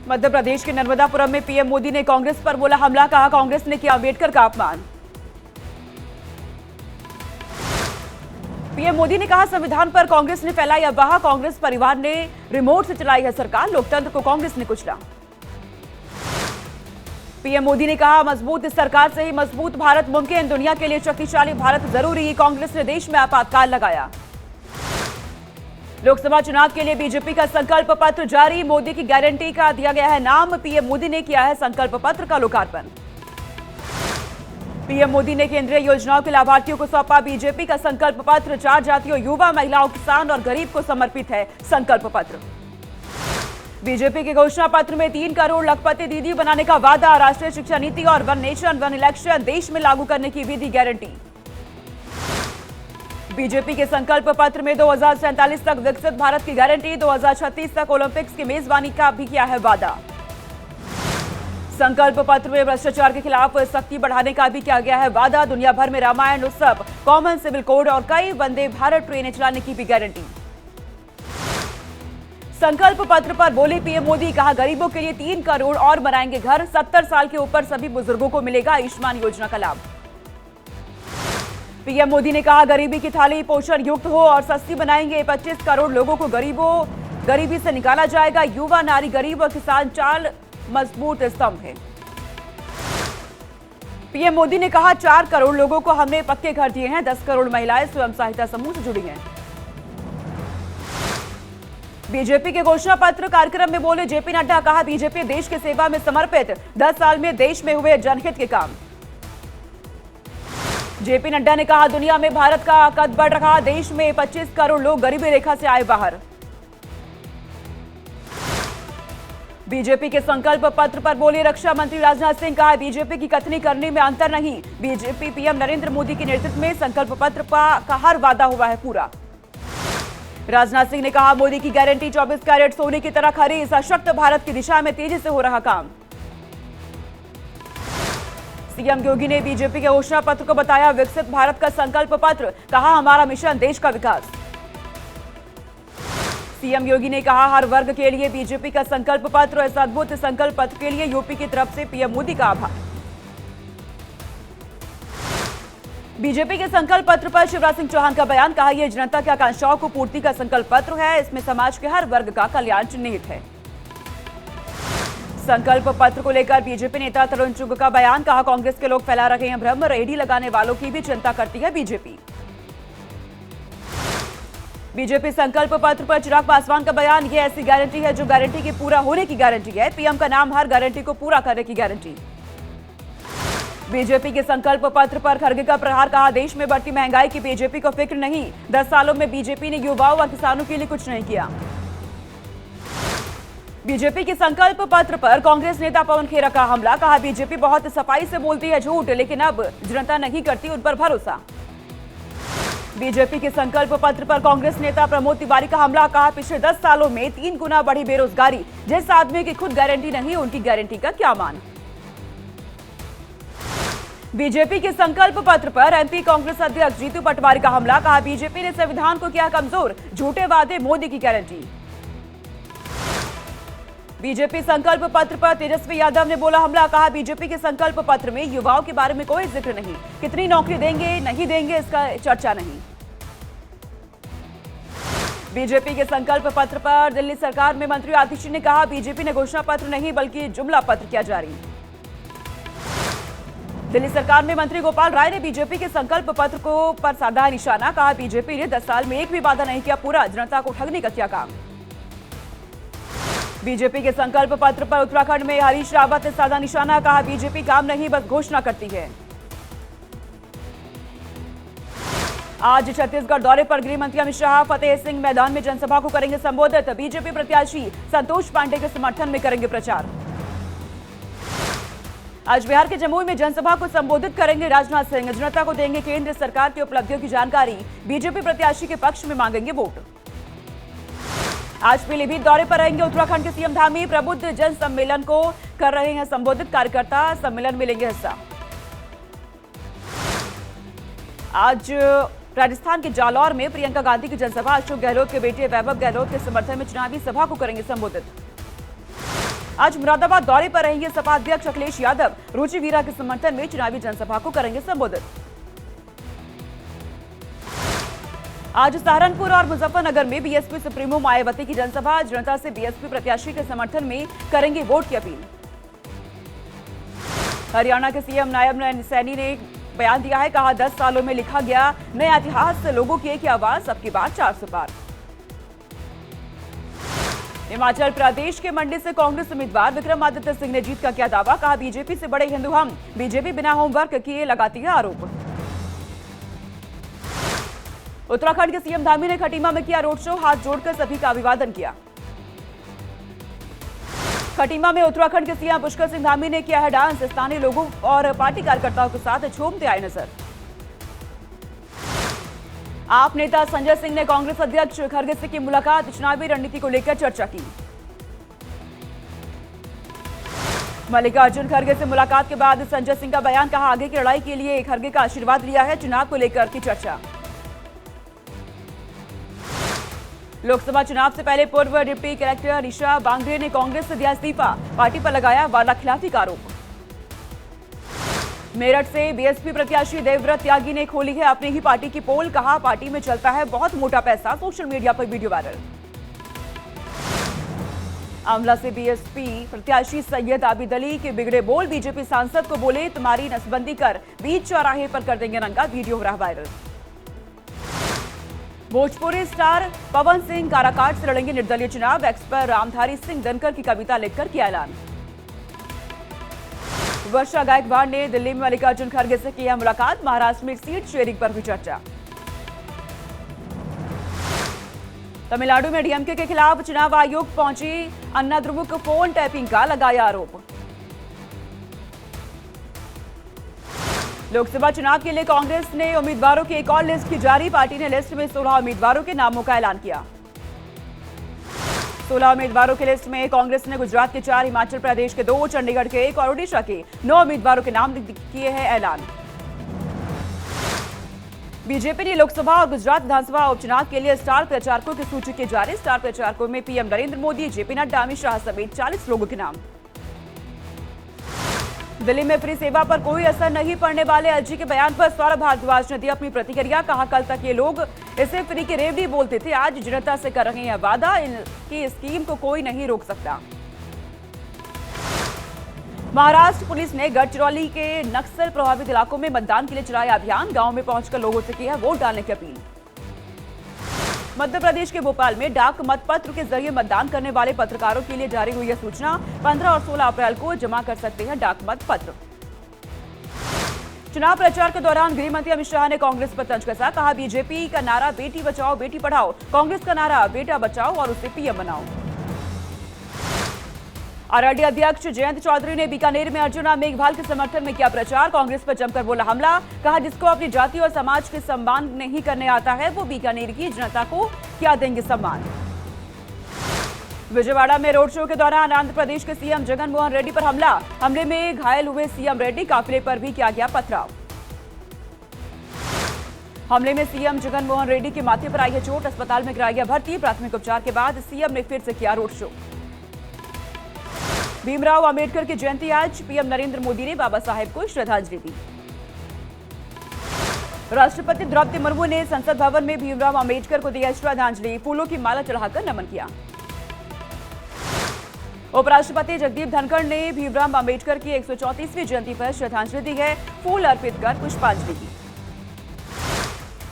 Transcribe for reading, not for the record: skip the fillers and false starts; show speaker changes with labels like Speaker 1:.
Speaker 1: मध्य प्रदेश के नर्मदापुरम में पीएम मोदी ने कांग्रेस पर बोला हमला, कहा कांग्रेस ने किया अम्बेडकर का अपमान। पीएम मोदी ने कहा संविधान पर कांग्रेस ने फैलाई अफवाह, कांग्रेस परिवार ने रिमोट से चलाई है सरकार, लोकतंत्र को कांग्रेस ने कुचला। पीएम मोदी ने कहा मजबूत सरकार से ही मजबूत भारत मुमकिन, दुनिया के लिए शक्तिशाली भारत जरूरी, कांग्रेस ने देश में आपातकाल लगाया। लोकसभा चुनाव के लिए बीजेपी का संकल्प पत्र जारी, मोदी की गारंटी का दिया गया है नाम, पीएम मोदी ने किया है संकल्प पत्र का लोकार्पण। पीएम मोदी ने केंद्रीय योजनाओं के लाभार्थियों को सौंपा बीजेपी का संकल्प पत्र, 4 जातियों, युवा, महिलाओं, किसान और गरीब को समर्पित है संकल्प पत्र। बीजेपी के घोषणा पत्र में 3 करोड़ लखपति दीदी बनाने का वादा, राष्ट्रीय शिक्षा नीति और वन नेशन वन इलेक्शन देश में लागू करने की भी दी गारंटी। बीजेपी के संकल्प पत्र में 2047 तक विकसित भारत की गारंटी, 2036 तक ओलंपिक्स की मेजबानी का भी किया है वादा। संकल्प पत्र में भ्रष्टाचार के खिलाफ सख्ती बढ़ाने का भी किया गया है वादा, दुनिया भर में रामायण उत्सव, कॉमन सिविल कोड और कई वंदे भारत ट्रेनें चलाने की भी गारंटी। संकल्प पत्र पर बोले पीएम मोदी, कहा गरीबों के लिए 3 करोड़ और बनाएंगे घर, 70 साल के ऊपर सभी बुजुर्गों को मिलेगा आयुष्मान योजना का लाभ। पीएम मोदी ने कहा गरीबी की थाली पोषण युक्त हो और सस्ती बनाएंगे, 25 करोड़ लोगों को गरीबी से निकाला जाएगा, युवा, नारी, गरीब और किसान 4 मजबूत स्तंभ है। पीएम मोदी ने कहा 4 करोड़ लोगों को हमने पक्के घर दिए हैं, 10 करोड़ महिलाएं स्वयं सहायता समूह से जुड़ी हैं। बीजेपी के घोषणा पत्र कार्यक्रम में बोले जेपी नड्डा, कहा बीजेपी देश की सेवा में समर्पित, 10 साल में देश में हुए जनहित के काम। जेपी नड्डा ने कहा दुनिया में भारत का कद बढ़ रहा, देश में 25 करोड़ लोग गरीबी रेखा से आए बाहर। बीजेपी के संकल्प पत्र पर बोले रक्षा मंत्री राजनाथ सिंह, कहा बीजेपी की कथनी करने में अंतर नहीं, बीजेपी पीएम नरेंद्र मोदी के नेतृत्व में संकल्प पत्र का हर वादा हुआ है पूरा। राजनाथ सिंह ने कहा मोदी की गारंटी 24 कैरेट सोने की तरह खरी, सशक्त भारत की दिशा में तेजी से हो रहा काम। सीएम योगी ने बीजेपी के घोषणा पत्र को बताया विकसित भारत का संकल्प पत्र, कहा हमारा मिशन देश का विकास। सीएम योगी ने कहा हर वर्ग के लिए बीजेपी का संकल्प पत्र, इस अद्भुत संकल्प पत्र के लिए यूपी की तरफ से पीएम मोदी का आभार। बीजेपी के संकल्प पत्र पर शिवराज सिंह चौहान का बयान, कहा यह जनता की आकांक्षाओं को पूर्ति का संकल्प पत्र है, इसमें समाज के हर वर्ग का कल्याण चिन्हित है। संकल्प पत्र को लेकर बीजेपी नेता तरुण चुग का बयान, कहा कांग्रेस के लोग फैला रहे हैं भ्रम, रेहड़ी लगाने वालों की भी चिंता करती है बीजेपी। बीजेपी संकल्प पत्र पर चिराग पासवान का बयान, यह ऐसी गारंटी है जो गारंटी के पूरा होने की गारंटी है, पीएम का नाम हर गारंटी को पूरा करने की गारंटी। बीजेपी के संकल्प पत्र पर खड़गे का प्रहार, कहा देश में बढ़ती महंगाई की बीजेपी को फिक्र नहीं, 10 सालों में बीजेपी ने युवाओं व किसानों के लिए कुछ नहीं किया। बीजेपी के संकल्प पत्र पर कांग्रेस नेता पवन खेरा का हमला, कहा बीजेपी बहुत सफाई से बोलती है झूठ, लेकिन अब जनता नहीं करती उन पर भरोसा। बीजेपी के संकल्प पत्र पर कांग्रेस नेता प्रमोद तिवारी का हमला, कहा पिछले 10 सालों में 3 गुना बढ़ी बेरोजगारी, जिस आदमी की खुद गारंटी नहीं उनकी गारंटी का क्या मान। बीजेपी के संकल्प पत्र पर एमपी कांग्रेस अध्यक्ष जीतू पटवारी का हमला, कहा बीजेपी ने संविधान को किया कमजोर, झूठे वादे मोदी की गारंटी। बीजेपी संकल्प पत्र पर तेजस्वी यादव ने बोला हमला, कहा बीजेपी के संकल्प पत्र में युवाओं के बारे में कोई जिक्र नहीं, कितनी नौकरी देंगे नहीं देंगे इसका चर्चा नहीं। बीजेपी के संकल्प पत्र पर दिल्ली सरकार में मंत्री आतिशी ने कहा बीजेपी ने घोषणा पत्र नहीं बल्कि जुमला पत्र किया जारी। दिल्ली सरकार में मंत्री गोपाल राय ने बीजेपी के संकल्प पत्र को पर साधा निशाना, कहा बीजेपी ने 10 साल में एक भी वादा नहीं किया पूरा, जनता को ठगने का किया काम। बीजेपी के संकल्प पत्र पर उत्तराखंड में हरीश रावत ने साधा निशाना, कहा बीजेपी काम नहीं बस घोषणा करती है। आज छत्तीसगढ़ दौरे पर गृह मंत्री अमित शाह फतेह सिंह मैदान में जनसभा को करेंगे संबोधित, बीजेपी प्रत्याशी संतोष पांडे के समर्थन में करेंगे प्रचार। आज बिहार के जमुई में जनसभा को संबोधित करेंगे राजनाथ सिंह, जनता को देंगे केंद्र सरकार की उपलब्धियों की जानकारी, बीजेपी प्रत्याशी के पक्ष में मांगेंगे वोट। आज पीलीभीत दौरे पर रहेंगे उत्तराखंड के सीएम धामी, प्रबुद्ध जन सम्मेलन को कर रहे हैं संबोधित, कार्यकर्ता सम्मेलन में लेंगे हिस्सा। आज राजस्थान के जालौर में प्रियंका गांधी की जनसभा, अशोक गहलोत के बेटे वैभव गहलोत के समर्थन में चुनावी सभा को करेंगे संबोधित। आज मुरादाबाद दौरे पर रहेंगे सपा अध्यक्ष अखिलेश यादव। रुचि वीरा के समर्थन में चुनावी जनसभा को करेंगे संबोधित। आज सहारनपुर और मुजफ्फरनगर में बीएसपी सुप्रीमो मायावती की जनसभा। जनता से बीएसपी प्रत्याशी के समर्थन में करेंगे वोट की अपील। हरियाणा के सीएम नायब सैनी ने बयान दिया है, कहा 10 सालों में लिखा गया नया इतिहास, लोगों की एक ही आवाज, सबकी बात 400 पार। हिमाचल प्रदेश के मंडी से कांग्रेस उम्मीदवार विक्रमादित्य सिंह ने जीत का किया दावा। कहा बीजेपी से बड़े हिंदू हम, बीजेपी बिना होमवर्क किए लगाती है आरोप। उत्तराखंड के सीएम धामी ने खटीमा में किया रोड शो, हाथ जोड़कर सभी का अभिवादन किया। खटीमा में उत्तराखंड के सीएम पुष्कर सिंह धामी ने किया है डांस। स्थानीय लोगों और पार्टी कार्यकर्ताओं के साथ झूमते आए नजर। आप नेता संजय सिंह ने कांग्रेस अध्यक्ष खरगे से की मुलाकात, चुनावी रणनीति को लेकर चर्चा की। मल्लिकार्जुन खरगे से मुलाकात के बाद संजय सिंह का बयान, कहा आगे की लड़ाई के लिए खरगे का आशीर्वाद लिया है, चुनाव को लेकर की चर्चा। लोकसभा चुनाव से पहले पूर्व डिप्टी कलेक्टर ईशा बांगरे ने कांग्रेस से दिया इस्तीफा, पार्टी पर लगाया वादाखिलाफी का आरोप। मेरठ से बीएसपी प्रत्याशी देवव्रत त्यागी ने खोली है अपनी ही पार्टी की पोल, कहा पार्टी में चलता है बहुत मोटा पैसा, सोशल मीडिया पर वीडियो वायरल। आंवला से बीएसपी प्रत्याशी सैयद आबिद अली के बिगड़े बोल, बीजेपी सांसद को बोले तुम्हारी नसबंदी कर बीच चौराहे पर कर देंगे नंगा, वीडियो हो रहा वायरल। भोजपुरी स्टार पवन सिंह काराकाट से लड़ेंगे निर्दलीय चुनाव, एक्स पर रामधारी सिंह दिनकर की कविता लिखकर किया ऐलान। वर्षा गायकवाड़ ने दिल्ली में मल्लिकार्जुन खरगे से किया मुलाकात, महाराष्ट्र में सीट शेयरिंग पर हुई चर्चा। तमिलनाडु में डीएमके के खिलाफ चुनाव आयोग पहुंची अन्ना द्रुमुक, फोन टैपिंग का लगाया आरोप। लोकसभा चुनाव के लिए कांग्रेस ने उम्मीदवारों की एक और लिस्ट की जारी, पार्टी ने लिस्ट में 16 उम्मीदवारों के नामों का ऐलान किया। 16 उम्मीदवारों की लिस्ट में कांग्रेस ने गुजरात के 4, हिमाचल प्रदेश के 2, चंडीगढ़ के 1 और ओडिशा के 9 उम्मीदवारों के नाम किए हैं ऐलान। बीजेपी ने लोकसभा और गुजरात विधानसभा उपचुनाव के लिए स्टार प्रचारकों की सूची की जारी। स्टार प्रचारकों में पीएम नरेंद्र मोदी, जेपी नड्डा, अमित शाह समेत 40 लोगों के नाम। दिल्ली में फ्री सेवा पर कोई असर नहीं पड़ने वाले एलजी के बयान पर सौरभ भारद्वाज ने दी अपनी प्रतिक्रिया, कहा कल तक ये लोग इसे फ्री की रेवड़ी बोलते थे, आज जनता से कर रहे हैं वादा, इनकी स्कीम को कोई नहीं रोक सकता। महाराष्ट्र पुलिस ने गढ़चिरौली के नक्सल प्रभावित इलाकों में मतदान के लिए चलाया अभियान, गांव में पहुंचकर लोगों से की है वोट डालने की अपील। मध्य प्रदेश के भोपाल में डाक मतपत्र के जरिए मतदान करने वाले पत्रकारों के लिए जारी हुई है सूचना, 15 और 16 अप्रैल को जमा कर सकते हैं डाक मतपत्र। चुनाव प्रचार के दौरान गृह मंत्री अमित शाह ने कांग्रेस पर तंज कसा, कहा बीजेपी का नारा बेटी बचाओ बेटी पढ़ाओ, कांग्रेस का नारा बेटा बचाओ और उसे पीएम बनाओ। आरएलडी अध्यक्ष जयंत चौधरी ने बीकानेर में अर्जुना मेघवाल के समर्थन में किया प्रचार, कांग्रेस पर जमकर बोला हमला, कहा जिसको अपनी जाति और समाज के सम्मान नहीं करने आता है वो बीकानेर की जनता को क्या देंगे सम्मान। विजयवाड़ा में रोड शो के दौरान आंध्र प्रदेश के सीएम जगन मोहन रेड्डी पर हमले में घायल हुए सीएम रेड्डी, काफिले पर भी किया गया पथराव। हमले में सीएम जगन मोहन रेड्डी के माथे पर आई है चोट, अस्पताल में कराया गया भर्ती, प्राथमिक उपचार के बाद सीएम ने फिर से किया रोड शो। भीमराव अंबेडकर की जयंती आज, पीएम नरेंद्र मोदी ने बाबा साहेब को श्रद्धांजलि दी। राष्ट्रपति द्रौपदी मुर्मू ने संसद भवन में भीमराव अंबेडकर को दिया श्रद्धांजलि, फूलों की माला चढ़ाकर नमन किया। उपराष्ट्रपति जगदीप धनखड़ ने भीमराव अंबेडकर की 134वीं जयंती पर श्रद्धांजलि दी है, फूल अर्पित कर पुष्पांजलि की।